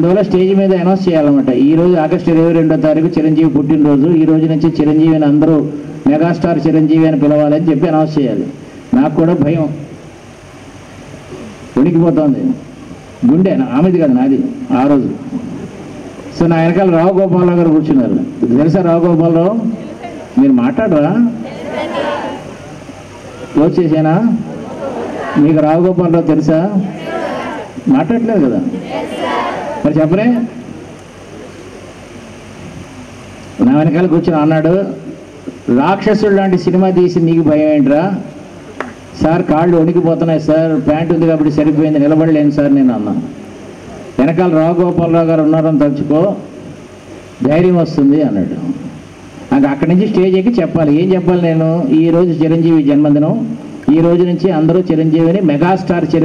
అందువల్ల స్టేజ్ మీద అనౌన్స్ చేయాలన్నమాట. ఈరోజు ఆగస్టు 22వ తారీఖు చిరంజీవి పుట్టినరోజు, ఈ రోజు నుంచి చిరంజీవిని అందరూ మెగాస్టార్ చిరంజీవి అని పిలవాలని చెప్పి అనౌన్స్ చేయాలి. నాకు కూడా భయం, ఉనికిపోతుంది గుండె, ఆమెది కాదు నాది ఆ రోజు. సో నా వెనకాల రావు గోపాలరావు గారు కూర్చున్నారు. తెలుసా రావు గోపాలరావు? మీరు మాట్లాడరా? క్లోజ్ చేసేనా? మీకు రావు గోపాలరావు తెలుసా? మాట్లాడలేదు కదా, మరి చెప్పరే. నా వెనకాల కూర్చొని అన్నాడు, రాక్షసుడు లాంటి సినిమా తీసి నీకు భయం ఏంట్రా? సార్ కాళ్ళు వణికిపోతున్నాయి సార్, ప్యాంట్ ఉంది కాబట్టి సరిపోయింది, నిలబడలేను సార్ నేను అన్నా. వెనకాల రావు గోపాలరావు గారు ఉన్నారని తలుచుకో, ధైర్యం వస్తుంది అన్నాడు. నాకు అక్కడి నుంచి స్టేజ్ ఎక్కి చెప్పాలి. ఏం చెప్పాలి నేను? ఈరోజు చిరంజీవి జన్మదినం, ఈ రోజు నుంచి అందరూ చిరంజీవిని మెగాస్టార్ చిరంజీవి